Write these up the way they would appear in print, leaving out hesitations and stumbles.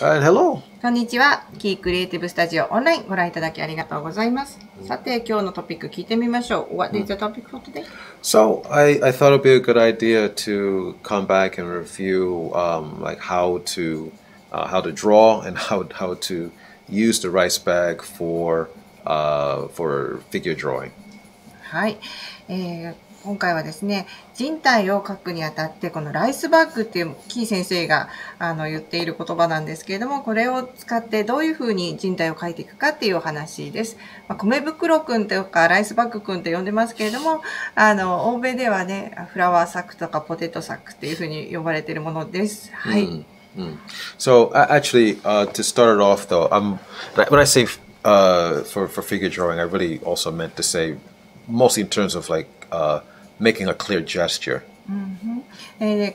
Hello. こんにちは。キークリエイティブスタジオオンラインご覧いただきありがとうございます。さて、今日のトピック聞いてみましょう。What is the topic for today? So I thought it'd be a good idea to come back and review like how to draw and how to use the rice bag for figure drawing. はい。今回はですね、人体を描くにあたって、このライスバッグっていうキー先生が言っている言葉なんですけれども、これを使ってどういうふうに人体を描いていくかっていうお話です。米袋くんとかライスバッグくんと呼んでますけれども、欧米ではね、フラワーサックとかポテトサックっていうふうに呼ばれているものです。はい。So actually, to start it off though, when I say for figure drawing, I really also meant to say mostly in terms of like making a clear gesture.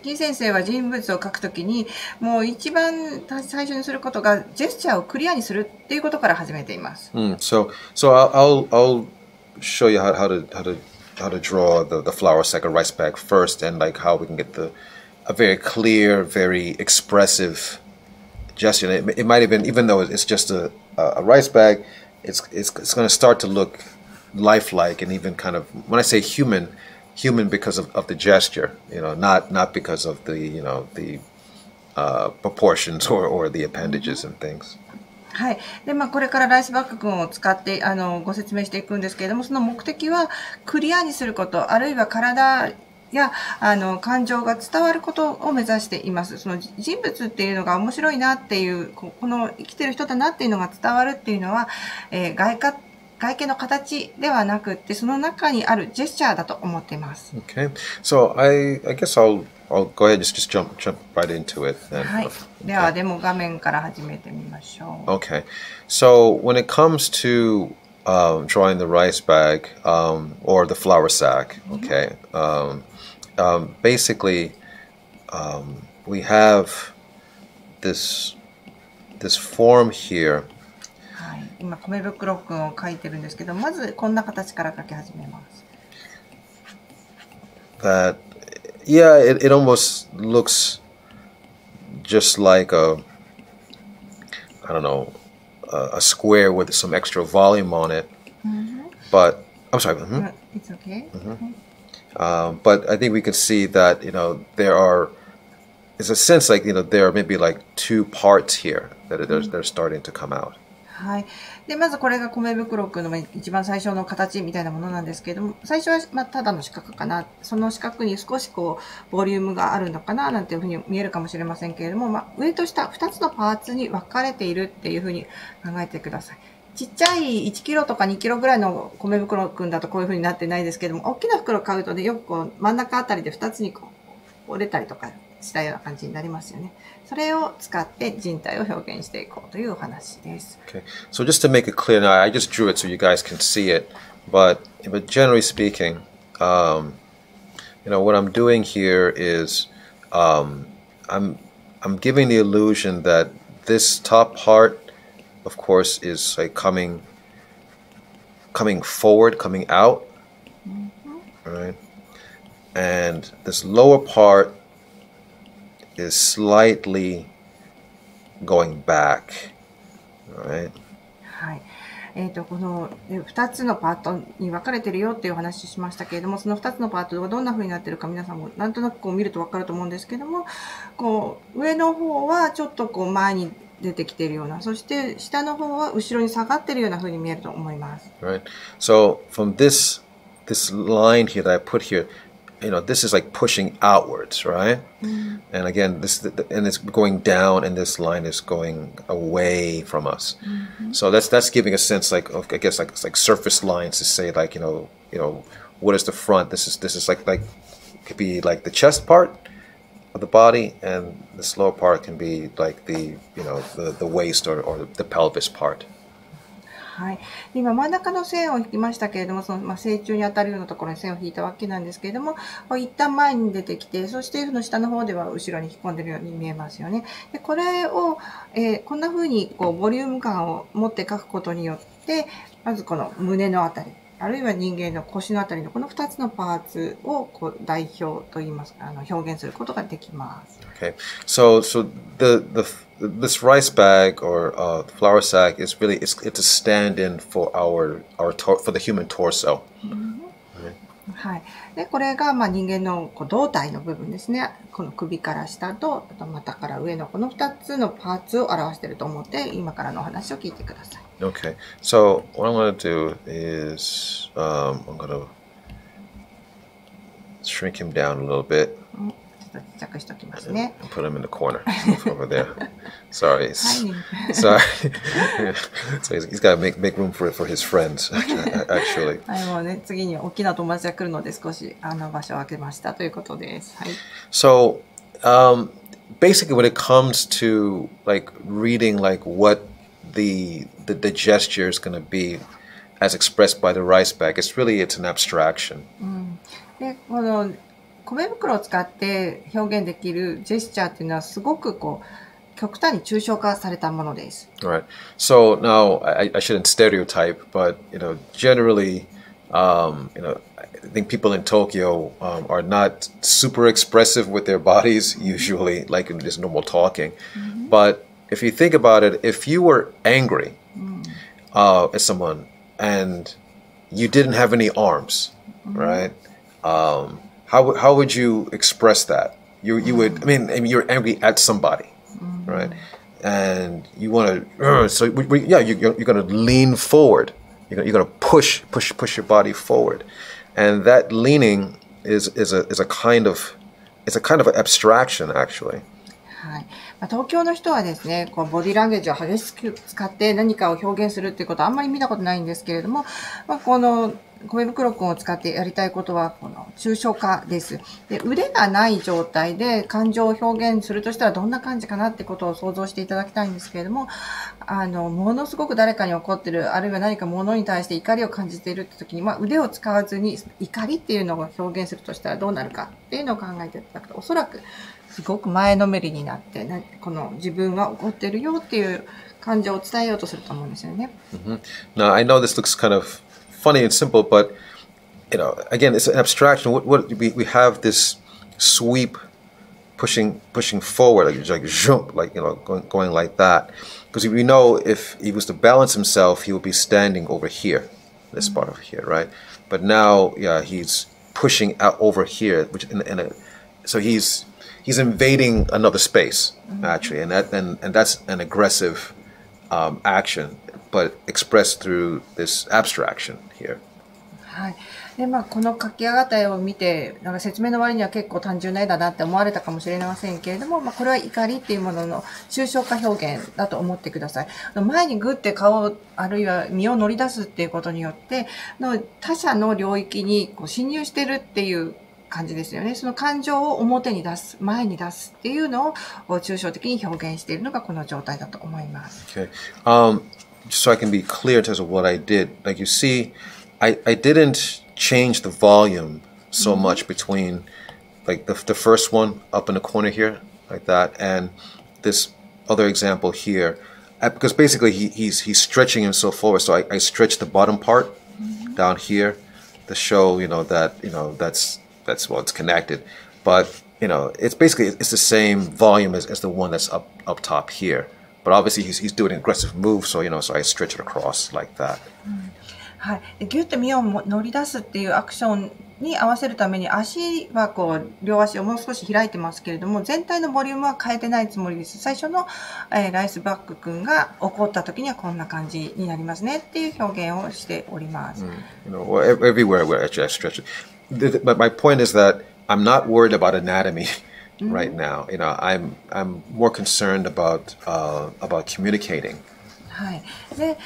キー先生は人物を描くときに、もう一番最初にすることがジェスチャーをクリアにするっていうことから始めています。So I'll show you how to draw the flour sack or rice bag first, and like how we can get a very clear, very expressive gesture. It might even though it's just a rice bag, it's going to start to look lifelike and even kind of, when I say human because of the gesture, not because of the proportions or the appendages and things. はい。で、これからライスバッグ君を使ってご説明していくんですけれども、その目的はクリアにすること、あるいは体や感情が伝わることを目指しています。その人物っていうのが面白いなっていう、この生きてる人だなっていうのが伝わるっていうのは、外見の形ではなくって、その中にあるジェスチャーだと思っています。Okay, so I guess I'll go ahead and just jump right into it then. はい。ではデモ画面から始めてみましょう。Okay, so when it comes to drawing the rice bag or the flour sack, okay, basically we have this form here. 今、米袋くんを描いてるんですけど、まずこんな形から描き始めます。That, yeah, it almost looks just like I don't know, a square with some extra volume on it. But, I'm sorry. It's okay. But I think we can see that, there's a sense like, there are maybe like two parts here that they're starting to come out. はい。で、まずこれが米袋くんの一番最初の形みたいなものなんですけれども、最初はただの四角かな。その四角に少しボリュームがあるのかななんていうふうに見えるかもしれませんけれども、上と下2つのパーツに分かれているっていうふうに考えてください。ちっちゃい1キロとか2キロぐらいの米袋くんだとこういうふうになってないですけれども、大きな袋を買うとね、よく真ん中あたりで2つに折れたりとかしたような感じになりますよね。それを使って人体を表現していこうというお話です。Okay, so just to make it clear, now I just drew it so you guys can see it, but generally speaking, what I'm doing here is I'm giving the illusion that this top part, of course, is like coming forward, coming out, right? And this lower part is slightly going back, right? はい。この2つのパートに分かれてるよっていうお話しましたけれども、その2つのパートがどんな風になってるか皆さんもなんとなく見ると分かると思うんですけども、上の方はちょっと前に出てきているような、そして下の方は後ろに下がってるような風に見えると思います。Right. So from this line here that I put here, this is like pushing outwards, right? And again, and it's going down, and this line is going away from us. So that's giving a sense like of, I guess, like surface lines to say like what is the front? This is like could be like the chest part of the body, and this lower part can be like the waist or the pelvis part. はい。今真ん中の線を引きましたけれども、正中に当たるようなところに線を引いたわけなんですけれども、一旦前に出てきて、そしてその下の方では後ろに引っ込んでいるように見えますよね。で、これを、こんな風にボリューム感を持って描くことによって、まずこの胸のあたり、あるいは人間の腰のあたりのこの2つのパーツを代表といいますか、表現することができます。Okay, so this rice bag or flour sack is really it's a stand-in for for the human torso. はい。で、これが人間の胴体の部分ですね。この首から下と、あと股から上のこの2つのパーツを表していると思って、今からのお話を聞いてください。Okay. So what I'm going to do is I'm going to shrink him down a little bit. ちょっとちっちゃくしておきますね。And put him in the corner over there. Sorry. Sorry. So he's got to make room for his friends, actually. はい、もうね、次に大きな友達が来るので少し場所を空けましたということです。はい。So, basically when it comes to like reading like what the gesture is going to be as expressed by the rice bag, it's an abstraction. で、この米袋を使って表現できるジェスチャーっていうのはすごく極端に抽象化されたものです。Right. So now I shouldn't stereotype, but generally, I think people in Tokyo are not super expressive with their bodies usually, like in just normal talking. But if you think about it, if you were angry at someone and you didn't have any arms, right? How would you express that? You would. I mean, you're angry at somebody, right? And you want to. So you're going to lean forward. You're going to push your body forward, and that leaning is a kind of an abstraction actually. はい。東京の人はですね、ボディランゲージを激しく使って何かを表現するっていうことはあんまり見たことないんですけれども、この米袋くんを使ってやりたいことはこの抽象化です。で、腕がない状態で感情を表現するとしたらどんな感じかなってことを想像していただきたいんですけれども、ものすごく誰かに怒ってる、あるいは何か物に対して怒りを感じているって時に、腕を使わずに怒りっていうのを表現するとしたらどうなるかっていうのを考えていただくと、おそらくすごく前のめりになって、この自分は怒ってるよっていう感情を伝えようとすると思うんですよね。Now, I know this looks kind of funny and simple, but again, it's an abstraction. What we have this sweep, pushing forward, like jump, like going like that. Because we know if he was to balance himself, he would be standing over here, this part over here, right? But now, he's pushing out over here, which so he's invading another space actually, and that's an aggressive action, but expressed through this abstraction here. はい。で、この書き上がった絵を見て、説明の割には結構単純な絵だなって思われたかもしれませんけれども、これは怒りっていうものの抽象化表現だと思ってください。前にグッて顔、あるいは身を乗り出すっていうことによって、他者の領域に侵入してるっていう感じですよね。その感情を表に出す、前に出すっていうのを抽象的に表現しているのがこの状態だと思います。Okay. Just so I can be clear in terms of what I did. Like you see, I didn't change the volume so much between like the first one up in the corner here, like that, and this other example here. Because basically he's stretching himself forward. So I stretched the bottom part down here to show, that's well, it's connected, but it's basically it's the same volume as the one that's up top here. But obviously he's doing an aggressive move, so so I stretch it across like that. はい。ギュッて身を乗り出すっていうアクションに合わせるために足は両足をもう少し開いてますけれども、全体のボリュームは変えてないつもりです。最初の、ライスバック君が怒った時にはこんな感じになりますねっていう表現をしております。Everywhere where actually I stretch it. But my point is that I'm not worried about anatomy right now. I'm more concerned about communicating. はい。で、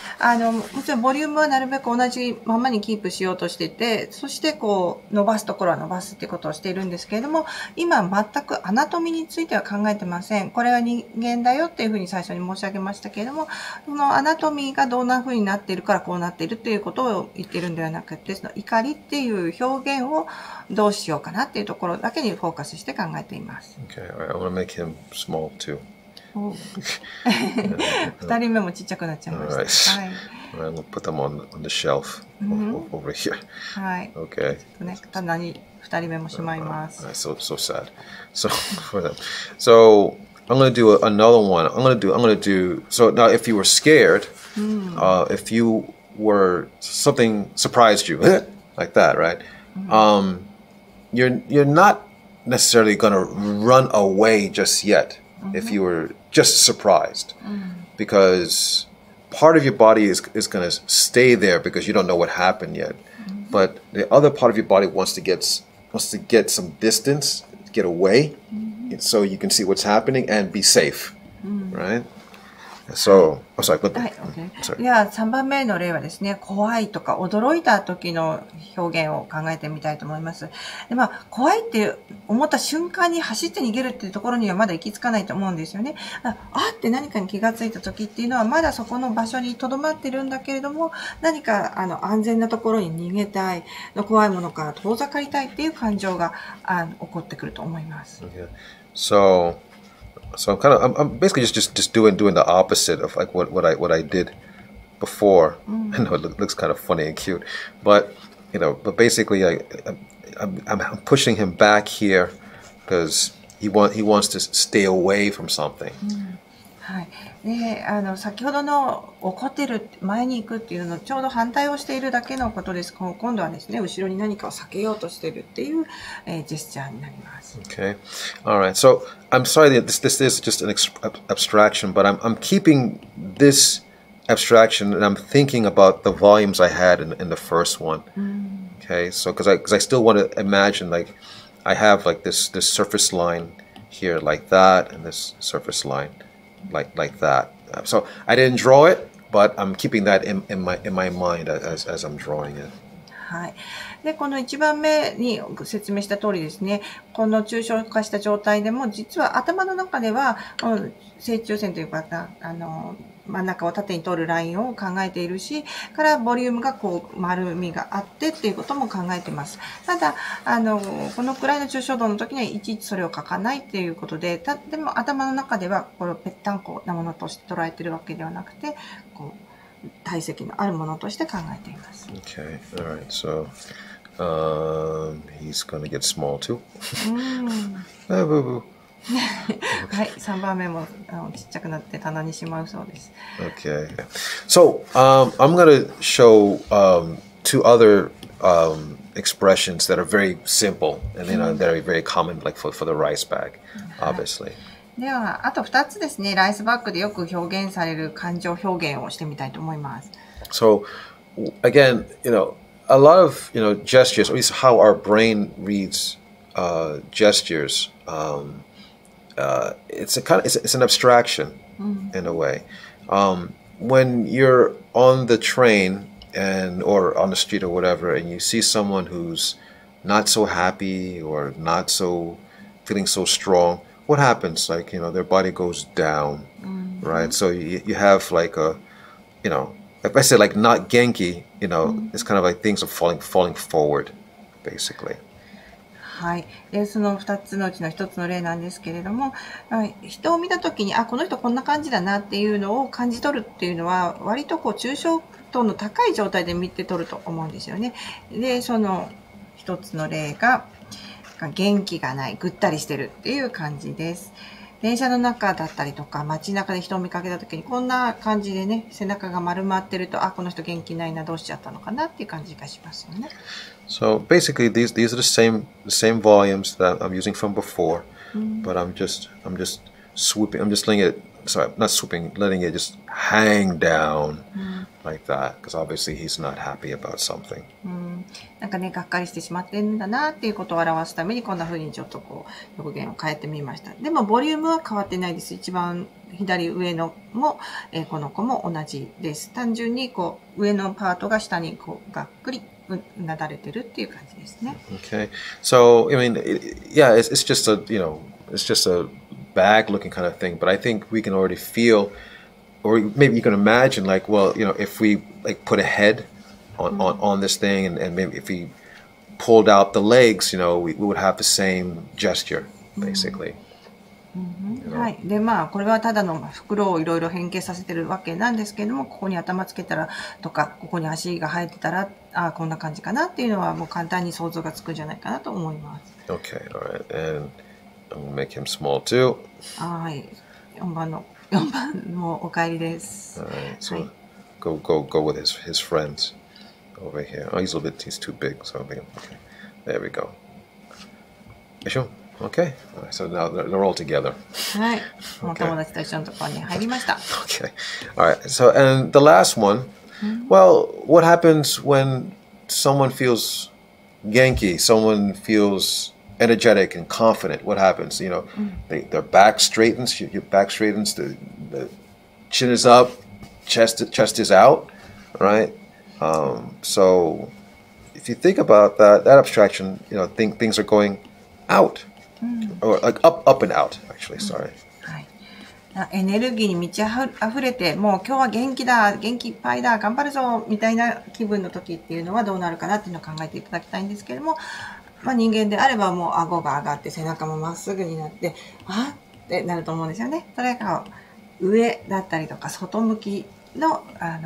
もちろんボリュームはなるべく同じままにキープしようとしてて、そして伸ばすところは伸ばすっていうことをしているんですけれども、今全くアナトミーについては考えてません。これは人間だよっていうふうに最初に申し上げましたけれども、そのアナトミーがどんなふうになっているからこうなっているっていうことを言っているんではなくて、その怒りっていう表現をどうしようかなっていうところだけにフォーカスして考えています。Okay, I want to make him small too. 2人目もちっちゃくなっちゃいました。はい。I'm gonna put them on the shelf over here. はい。Okay. 棚に2人目もしまいます。So sad. So for them. So I'm gonna do another one. I'm gonna do. So now, if you were scared, if you were something surprised you like that, right? You're not necessarily gonna run away just yet if you were just surprised, because part of your body is gonna stay there because you don't know what happened yet, but the other part of your body wants to get some distance, get away. So you can see what's happening and be safe, right? So, oh, sorry, but はい、OK。では、3番目の例はですね、怖いとか驚いた時の表現を考えてみたいと思います。で、怖いって思った瞬間に走って逃げるっていうところにはまだ行き着かないと思うんですよね。って何かに気がついた時っていうのは、まだそこの場所に留まってるんだけれども、何か安全なところに逃げたい、怖いものから遠ざかりたいっていう感情が起こってくると思います。So I'm basically just doing the opposite of like what I did before. I know it looks kind of funny and cute, but basically I'm pushing him back here because he wants to stay away from something. はい。で、先ほどの怒ってる、前に行くっていうのちょうど反対をしているだけのことです。今度はですね、後ろに何かを避けようとしているっていう、ジェスチャーになります。Okay. All right. So I'm sorry that this is just an abstraction, but I'm keeping this abstraction and I'm thinking about the volumes I had in the first one. Okay. So because I still want to imagine like I have like this surface line here like that and this surface line like that. So I didn't draw it, but I'm keeping that in my mind as I'm drawing it. はい。で、この1番目に説明した通りですね、この抽象化した状態でも、実は頭の中では、正中線というか、真ん中を縦に通るラインを考えているし、からボリュームが丸みがあってっていうことも考えています。ただ、このくらいの抽象度の時にはいちいちそれを書かないっていうことで、でも頭の中では、これをぺったんこなものとして捉えているわけではなくて、体積のあるものとして考えています。Okay, all right. So he's gonna get small too. はい、3番目もちっちゃくなって棚にしまうそうです。Okay. So I'm gonna show two other expressions that are very simple and that are very common, like for the rice bag, obviously. では、あと2つですね、ライスバッグでよく表現される感情表現をしてみたいと思います。So, again, a lot of, gestures, or at least how our brain reads gestures, it's an abstraction in a way. When you're on the train or on the street or whatever, and you see someone who's not so happy or not so feeling so strong, what happens? Like, their body goes down, right? So you have like if I say like not genki, it's kind of like things are falling forward, basically. はい。で、その2つのうちの1つの例なんですけれども、人を見たときに、この人こんな感じだなっていうのを感じ取るっていうのは、割と抽象度の高い状態で見て取ると思うんですよね。で、その1つの例が、元気がない、ぐったりしてるっていう感じです。電車の中だったりとか、街中で人を見かけたときに、こんな感じでね、背中が丸まってると、この人元気ないな、どうしちゃったのかなっていう感じがしますよね。So basically, these are the same volumes that I'm using from before, but I'm just swooping. I'm just letting it. Sorry, not swooping. Letting it just hang down like that, because obviously he's not happy about something. なんかね、がっかりしてしまってるんだなっていうことを表すためにこんな風にちょっと表現を変えてみました。でもボリュームは変わってないです。一番左上のも、この子も同じです。単純に上のパートが下にがっくりなだれてるっていう感じですね。Okay, so I mean, yeah, it's just it's just a bag-looking kind of thing. But I think we can already feel, or maybe you can imagine, like, well, if we like put a head on this thing, and maybe if we pulled out the legs, we would have the same gesture, basically. はい。で、これはただの袋をいろいろ変形させてるわけなんですけれども、ここに頭つけたらとか、ここに足が生えてたら、こんな感じかなっていうのはもう簡単に想像がつくんじゃないかなと思います。Okay, all right. And I'm gonna make him small too. はい。4番もお帰りです。Alright, so go with his friends over here. Oh, he's too big, so okay. There we go. Okay. Alright, so now they're all together. はい。お友達と一緒のところに入りました。Okay. Alright, so and the last one, well, what happens when someone feels Genki, someone feels energetic and confident? What happens? You know, their back straightens, your back straightens, the chin is up, chest is out, right? So if you think about that abstraction, you know, things are going out, or like up and out, actually, sorry. エネルギーに満ち溢れて、もう今日は元気だ、元気いっぱいだ、頑張るぞみたいな気分の時っていうのはどうなるかなっていうのを考えていただきたいんですけれども、まあ、人間であればもう顎が上がって背中もまっすぐになってあってなると思うんですよね。それが上だったりとか外向きの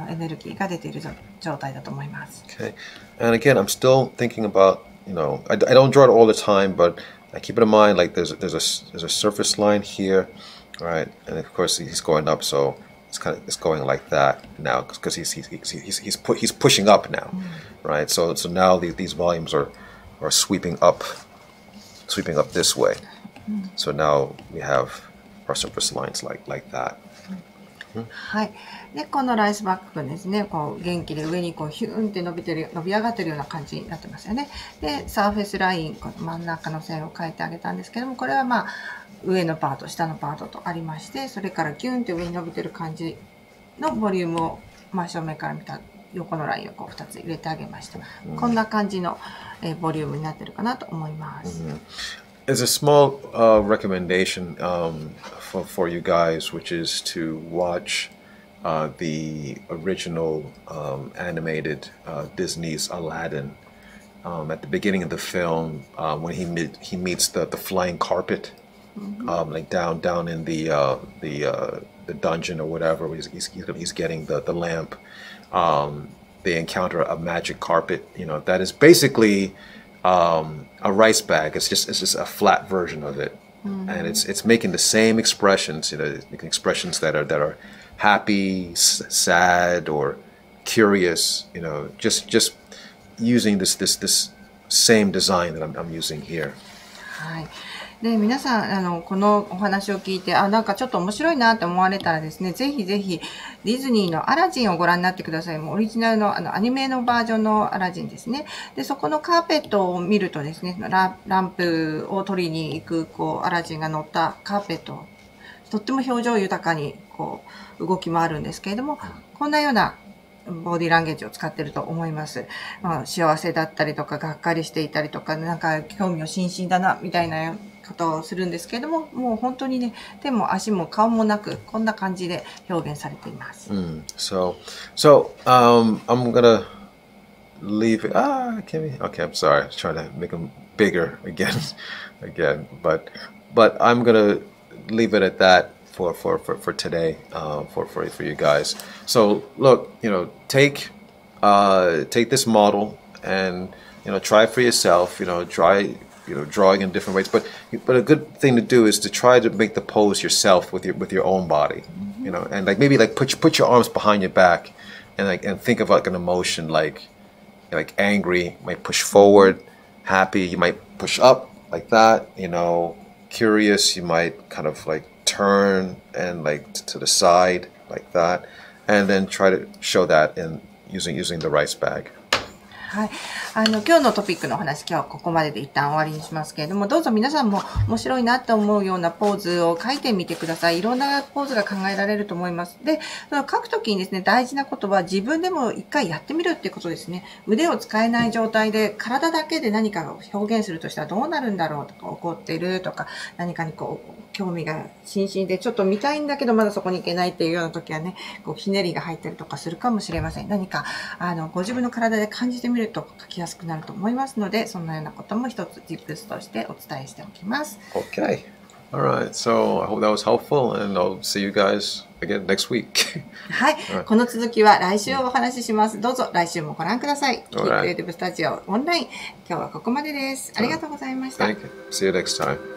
エネルギーが出ている状態だと思います。Okay, and again, I'm still thinking about, you know, I don't draw it all the time, but I keep it in mind like there's a surface line here. Right, and of course he's going up, so it's going like that now because he's pushing up now, right? So now these volumes are sweeping up this way. So now we have our surface lines like that. はい。でこのライスバックですね、こう元気で上にこうヒューンって伸び上がってるような感じになってますよね。でサーフェスライン、この真ん中の線を描いてあげたんですけども、これはまあ上のパート、下のパートとありまして、それからギュンって上に伸びてる感じのボリュームを真正面から見た横のラインをこう2つ入れてあげました。こんな感じのボリュームになってるかなと思います。There's a small recommendation for you guys, which is to watch the original animated Disney's Aladdin. At the beginning of the film, when he meets the flying carpet. Like down in the dungeon or whatever, he's getting the lamp. They encounter a magic carpet. You know, that is basically a rice bag. It's just a flat version of it, and it's making the same expressions. You know, making expressions that are happy, sad, or curious. You know, just using this same design that I'm using here. はい。で皆さんこのお話を聞いてなんかちょっと面白いなって思われたらですね、ぜひぜひディズニーのアラジンをご覧になってください。もうオリジナルのアニメのバージョンのアラジンですね。でそこのカーペットを見るとですね、ランプを取りに行くアラジンが乗ったカーペット、とっても表情豊かに動き回るんですけれども、こんなようなボディーランゲージを使ってると思います。幸せだったりとか、がっかりしていたりとか、なんか興味津々だなみたいなことをするんですけれども、もう本当にね、手も足も顔もなく、こんな感じで表現されています。So I'm gonna leave it. Okay, I'm sorry. I was trying to make them bigger again, but I'm gonna leave it at that. For today, for you guys. So look, you know, take this model and try it for yourself. Try drawing in different ways. But a good thing to do is to try to make the pose yourself with your own body. And maybe put your arms behind your back, and think of like an emotion like angry. You might push forward, happy. You might push up like that. Curious. You might kind of turn and to the side like that, and then try to show that in using the rice bag. はい。今日のトピックのお話、今日はここまでで一旦終わりにしますけれども、どうぞ皆さんも面白いなと思うようなポーズを書いてみてください。いろんなポーズが考えられると思います。で、その書くときにですね、大事なことは自分でも一回やってみるっていうことですね。腕を使えない状態で体だけで何かを表現するとしたらどうなるんだろうとか、怒ってるとか、何かに興味が津々でちょっと見たいんだけどまだそこに行けないっていうような時はね、ひねりが入ったりとかするかもしれません。何かご自分の体で感じてみると書きやすくなると思いますので、そんなようなことも一つ tips としてお伝えしておきます。Okay. Alright. So I hope that was helpful, and I'll see you guys again next week. はい。この続きは来週お話しします。どうぞ来週もご覧ください。KICStudio Drawing Hacksオンライン。今日はここまでです。ありがとうございました。Thank you. See you next time.